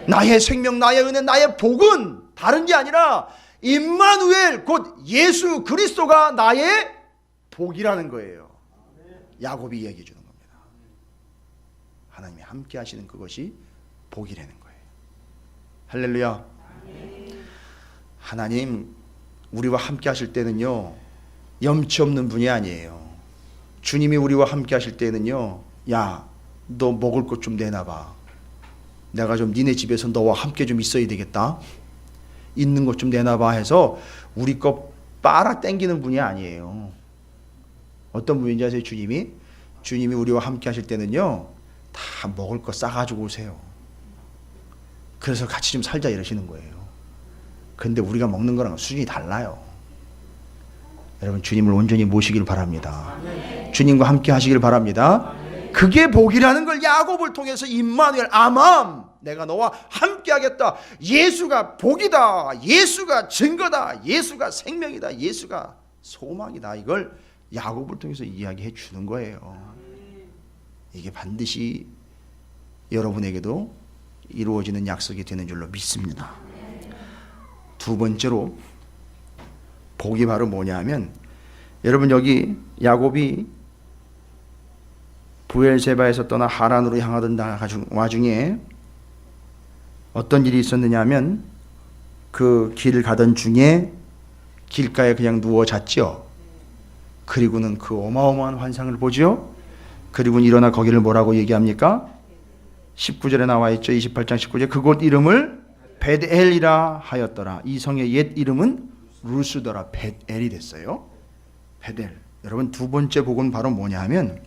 Speaker 1: 나의 생명, 나의 은혜, 나의 복은 다른 게 아니라 임마누엘, 곧 예수 그리스도가 나의 복이라는 거예요. 야곱이 이야기해 주는 겁니다. 하나님이 함께 하시는 그것이 복이라는 거예요. 할렐루야. 하나님 우리와 함께 하실 때는요, 염치 없는 분이 아니에요. 주님이 우리와 함께 하실 때는요, 야, 너 먹을 것 좀 내놔봐. 내가 좀 니네 집에서 너와 함께 좀 있어야 되겠다. 있는 것 좀 내놔봐 해서 우리 거 빨아 땡기는 분이 아니에요. 어떤 분인지 아세요? 주님이 우리와 함께 하실 때는요, 다 먹을 거 싸가지고 오세요. 그래서 같이 좀 살자 이러시는 거예요. 근데 우리가 먹는 거랑 수준이 달라요. 여러분, 주님을 온전히 모시길 바랍니다. 주님과 함께 하시길 바랍니다. 그게 복이라는 걸 야곱을 통해서 임마누엘, 아맘, 내가 너와 함께 하겠다. 예수가 복이다. 예수가 증거다. 예수가 생명이다. 예수가 소망이다. 이걸 야곱을 통해서 이야기해 주는 거예요. 이게 반드시 여러분에게도 이루어지는 약속이 되는 줄로 믿습니다. 두 번째로 복이 바로 뭐냐 하면, 여러분 여기 야곱이 부엘세바에서 떠나 하란으로 향하던 와중에 어떤 일이 있었느냐 하면, 그 길 가던 중에 길가에 그냥 누워 잤죠. 그리고는 그 어마어마한 환상을 보죠. 그리고는 일어나 거기를 뭐라고 얘기합니까? 19절에 나와 있죠. 28장 19절. 그곳 이름을 벳엘이라 하였더라. 이 성의 옛 이름은 루스더라. 벳엘이 됐어요. 벳엘. 여러분 두 번째 복은 바로 뭐냐 하면,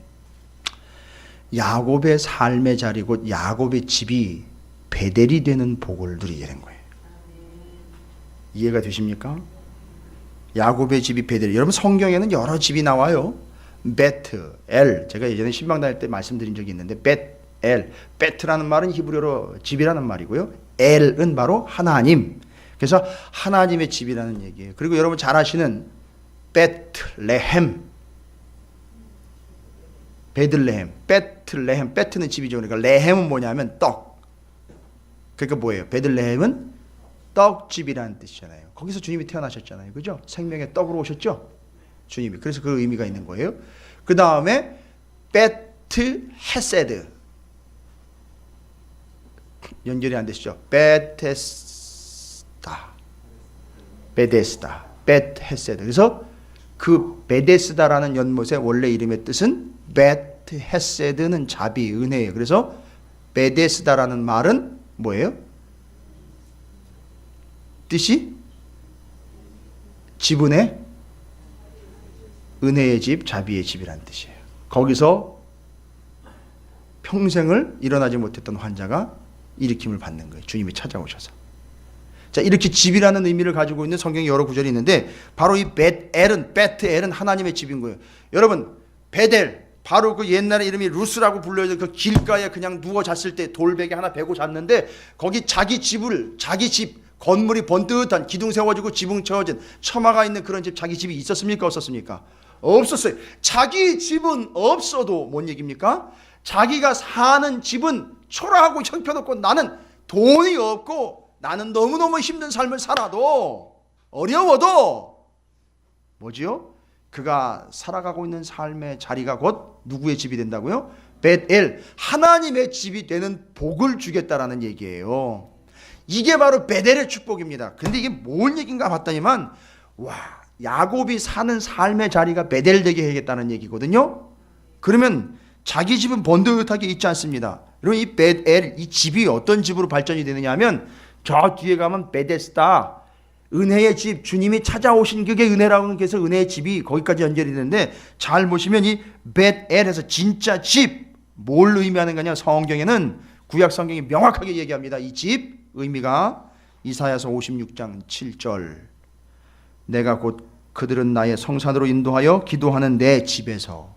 Speaker 1: 야곱의 삶의 자리, 곧 야곱의 집이 벳엘이 되는 복을 누리게 된 거예요. 이해가 되십니까? 야곱의 집이 벳엘. 여러분 성경에는 여러 집이 나와요. 베트, 엘. 제가 예전에 신방 다닐 때 말씀드린 적이 있는데, 벳엘. 베트라는 말은 히브리어로 집이라는 말이고요. 엘은 바로 하나님. 그래서 하나님의 집이라는 얘기예요. 그리고 여러분 잘 아시는 베틀레헴. 베들레헴. 베틀레헴. 베트는 집이죠. 그러니까 레헴은 뭐냐면 떡. 그러니까 뭐예요? 베들레헴은 떡집이라는 뜻이잖아요. 거기서 주님이 태어나셨잖아요. 그죠? 생명의 떡으로 오셨죠? 주님이. 그래서 그 의미가 있는 거예요. 그 다음에 베트 헤세드. 연결이 안 되시죠? 베테스다. 베데스다. 베트 헤세드. 그래서 그 베데스다라는 연못의 원래 이름의 뜻은 베트 헤세드는 자비, 은혜예요. 그래서 베데스다라는 말은 뭐예요? 뜻이 지분의 은혜의 집, 자비의 집이라는 뜻이에요. 거기서 평생을 일어나지 못했던 환자가 일으킴을 받는 거예요. 주님이 찾아오셔서. 자, 이렇게 집이라는 의미를 가지고 있는 성경의 여러 구절이 있는데, 바로 이 베트엘은 하나님의 집인 거예요. 여러분, 베델, 바로 그 옛날에 이름이 루스라고 불려져 그 길가에 그냥 누워 잤을 때 돌베개 하나 베고 잤는데, 거기 자기 집, 건물이 번듯한 기둥 세워지고 지붕 채워진 처마가 있는 그런 집, 자기 집이 있었습니까? 없었습니까? 없었어요. 자기 집은 없어도 뭔 얘기입니까? 자기가 사는 집은 초라하고 형편없고, 나는 돈이 없고 나는 너무너무 힘든 삶을 살아도, 어려워도 뭐지요? 그가 살아가고 있는 삶의 자리가 곧 누구의 집이 된다고요? 벳엘, 하나님의 집이 되는 복을 주겠다라는 얘기예요. 이게 바로 베델의 축복입니다. 근데 이게 뭔 얘기인가 봤더니만, 와, 야곱이 사는 삶의 자리가 베델 되게 해야겠다는 얘기거든요. 그러면 자기 집은 번듯하게 있지 않습니다. 여러분 이 벳엘, 이 집이 어떤 집으로 발전이 되느냐 하면, 저 뒤에 가면 베데스다, 은혜의 집, 주님이 찾아오신 그게 은혜라고 해서 은혜의 집이 거기까지 연결이 되는데, 잘 보시면 이 벳엘에서 진짜 집, 뭘 의미하는 거냐, 성경에는, 구약 성경이 명확하게 얘기합니다. 이 집 의미가 이사야서 56장 7절, 내가 곧 그들은 나의 성산으로 인도하여 기도하는 내 집에서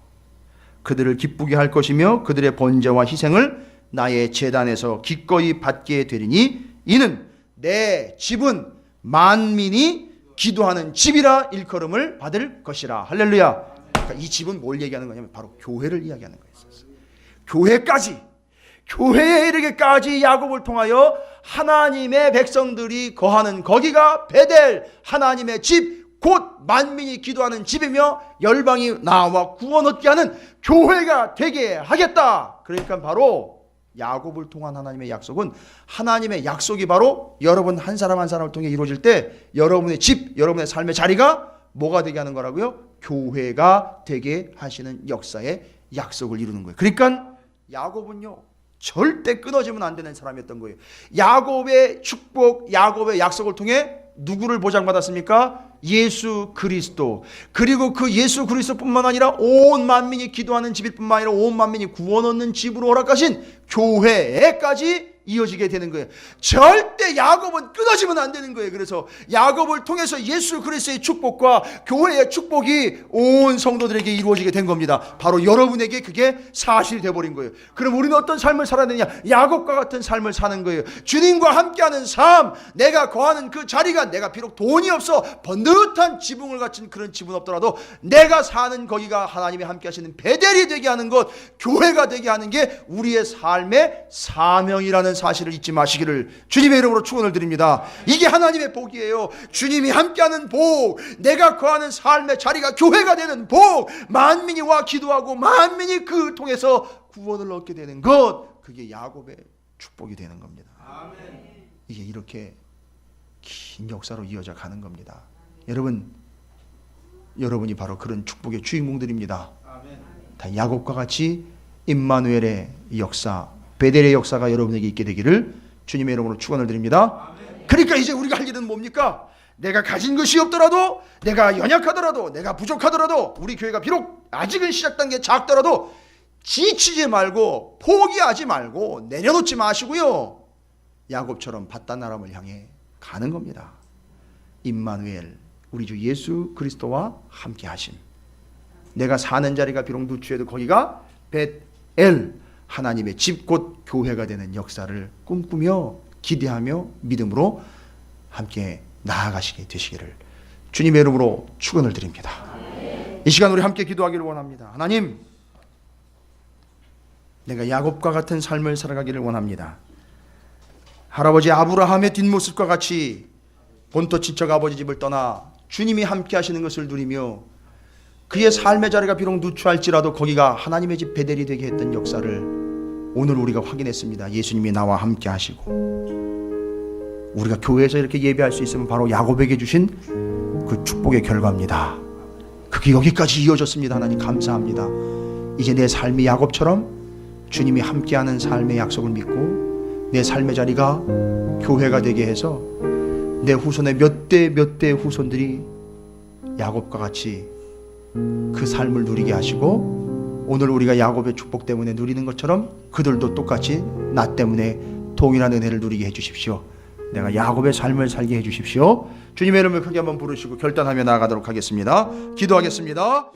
Speaker 1: 그들을 기쁘게 할 것이며 그들의 번제와 희생을 나의 제단에서 기꺼이 받게 되리니 이는 내 집은 만민이 기도하는 집이라 일컬음을 받을 것이라. 할렐루야. 그러니까 이 집은 뭘 얘기하는 거냐면 바로 교회를 이야기하는 거예요. 교회에 이르기까지 야곱을 통하여 하나님의 백성들이 거하는 거기가 베델, 하나님의 집, 곧 만민이 기도하는 집이며 열방이 나와 구원 얻게 하는 교회가 되게 하겠다. 그러니까 바로 야곱을 통한 하나님의 약속은, 하나님의 약속이 바로 여러분 한 사람 한 사람을 통해 이루어질 때 여러분의 집, 여러분의 삶의 자리가 뭐가 되게 하는 거라고요? 교회가 되게 하시는 역사의 약속을 이루는 거예요. 그러니까 야곱은요, 절대 끊어지면 안 되는 사람이었던 거예요. 야곱의 축복, 야곱의 약속을 통해 누구를 보장받았습니까? 예수 그리스도. 그리고 그 예수 그리스도뿐만 아니라 온 만민이 기도하는 집일 뿐만 아니라 온 만민이 구원 얻는 집으로 허락하신 교회에까지 이어지게 되는 거예요. 절대 야곱은 끊어지면 안 되는 거예요. 그래서 야곱을 통해서 예수 그리스도의 축복과 교회의 축복이 온 성도들에게 이루어지게 된 겁니다. 바로 여러분에게 그게 사실이 되어버린 거예요. 그럼 우리는 어떤 삶을 살아야 되냐? 야곱과 같은 삶을 사는 거예요. 주님과 함께하는 삶, 내가 거하는 그 자리가, 내가 비록 돈이 없어 번듯한 지붕을 갖춘 그런 집은 없더라도 내가 사는 거기가 하나님이 함께 하시는 베델이 되게 하는 것, 교회가 되게 하는 게 우리의 삶의 사명이라는 사실을 잊지 마시기를 주님의 이름으로 축원을 드립니다. 이게 하나님의 복이에요. 주님이 함께하는 복, 내가 거하는 삶의 자리가 교회가 되는 복, 만민이 와 기도하고 만민이 그 통해서 구원을 얻게 되는 것, 그게 야곱의 축복이 되는 겁니다. 이게 이렇게 긴 역사로 이어져 가는 겁니다. 여러분이 바로 그런 축복의 주인공들입니다. 다 야곱과 같이 임마누엘의 역사, 베델의 역사가 여러분에게 있게 되기를 주님의 이름으로 축원을 드립니다. 그러니까 이제 우리가 할 일은 뭡니까? 내가 가진 것이 없더라도, 내가 연약하더라도, 내가 부족하더라도, 우리 교회가 비록 아직은 시작 단계에 작더라도 지치지 말고 포기하지 말고 내려놓지 마시고요, 야곱처럼 바다나람을 향해 가는 겁니다. 임마누엘, 우리 주 예수 그리스도와 함께 하심. 내가 사는 자리가 비록 누추해도 거기가 벳엘, 하나님의 집 곧 교회가 되는 역사를 꿈꾸며 기대하며 믿음으로 함께 나아가시게 되시기를 주님의 이름으로 축원을 드립니다. 이 시간 우리 함께 기도하기를 원합니다. 하나님, 내가 야곱과 같은 삶을 살아가기를 원합니다. 할아버지 아브라함의 뒷모습과 같이 본토 친척 아버지 집을 떠나 주님이 함께 하시는 것을 누리며 그의 삶의 자리가 비록 누추할지라도 거기가 하나님의 집 베델이 되게 했던 역사를 오늘 우리가 확인했습니다. 예수님이 나와 함께 하시고 우리가 교회에서 이렇게 예배할 수 있으면 바로 야곱에게 주신 그 축복의 결과입니다. 그게 여기까지 이어졌습니다. 하나님 감사합니다. 이제 내 삶이 야곱처럼 주님이 함께하는 삶의 약속을 믿고 내 삶의 자리가 교회가 되게 해서 내 후손의 몇 대 후손들이 야곱과 같이 그 삶을 누리게 하시고 오늘 우리가 야곱의 축복 때문에 누리는 것처럼 그들도 똑같이 나 때문에 동일한 은혜를 누리게 해주십시오. 내가 야곱의 삶을 살게 해주십시오. 주님의 이름을 크게 한번 부르시고 결단하며 나아가도록 하겠습니다. 기도하겠습니다.